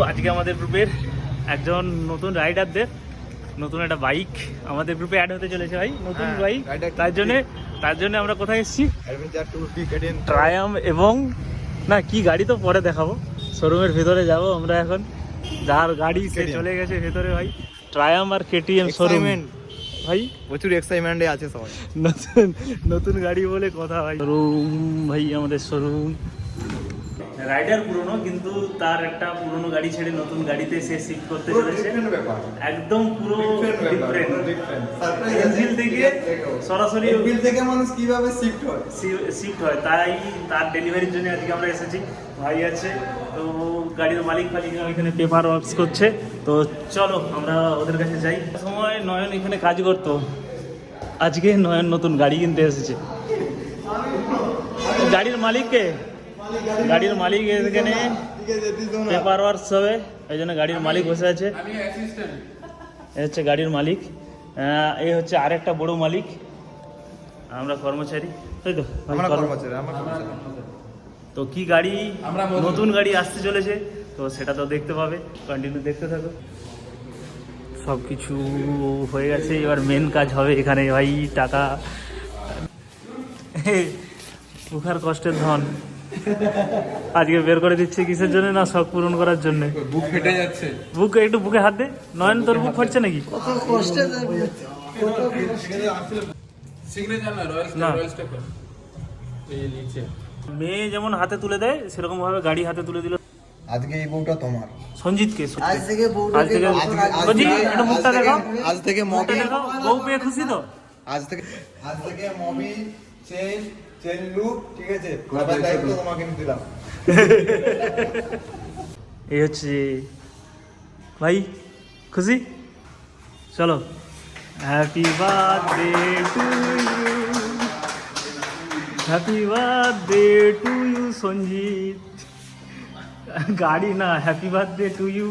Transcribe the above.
আজকে আমাদের গ্রুপের একজন নতুন রাইডারদের নতুন একটা বাইক আমাদের গ্রুপে অ্যাড হতে চলেছে ভাই, নতুন বাইক। তার জন্য আমরা কোথায় এসেছি? ট্রায়াম এবং না কি গাড়ি তো পরে দেখাবো, শোরুমের ভেতরে যাব আমরা এখন। যার গাড়ি সে চলে গেছে ভেতরে ভাই। ট্রায়াম আর কেটিএম শোরুম ভাই, প্রচুর এক্সাইটমেন্টে আছে সবাই। নতুন নতুন গাড়ি বলে কথা ভাই। শোরুম ভাই, আমাদের শোরুম। রাইডার পুরনো, কিন্তু তার একটা পুরনো গাড়ি ছেড়ে নতুন গাড়িতে সে শিফট করতে চলেছে। একদম পুরো ডিফারেন্ট থেকে সরাসরি থেকে মানুষ কিভাবে শিফট হয় তাই তার ডেলিভারির জন্য আজকে আমরা এসেছি। ভাই আছে তো গাড়ির মালিক এখানে পেপার ওয়ার্কস করছে, তো চলো আমরা ওদের কাছে যাই। সময় নয়ন এখানে কাজ করতো, আজকে নয়ন নতুন গাড়ি কিনতে এসেছে। গাড়ির মালিককে গাড়ির মালিক এখানে পেপার ওয়ার্কস হবে, এই জন্য গাড়ির মালিক বসে আছে। এ হচ্ছে গাড়ির মালিক, এই হচ্ছে আরেকটা বড় মালিক, আমরা কর্মচারী, তাই তো? তো কি গাড়ি, নতুন গাড়ি আসতে চলেছে, তো সেটা তো দেখতে পাবে, কন্টিনিউ দেখতে থাকো। সব কিছু হয়ে গেছে, এবার মেন কাজ হবে এখানে ভাই। টাকা মুখার কষ্টের ধন আজকে বের করে দিচ্ছে কিসের জন্য? না শখ পূরণ করার জন্য। বুক ফেটে যাচ্ছে। বুক একটু বুকে হাত দে নয়ন, তোর বুক ফাটছে নাকি? মেয়ে যেমন হাতে তুলে দেয় সেরকম ভাবে গাড়ি হাতে তুলে দিল। আজকে এই বউটা তোমার। সঞ্জিতকে আজ থেকে একটু মুখটা দেখাও, আজ থেকে মুখটা দেখাও। বউ পেয়ে খুশি তো? আজ থেকে মবি চেন লুক, ঠিক আছে? বাবার দায়িত্ব তোমাকে আমি দিলাম। এই হচ্ছে ভাই, খুশি? চলো, happy birthday to you, happy birthday to you Sanjit. গাড়ি না, হ্যাপি বার্থডে টু ইউ।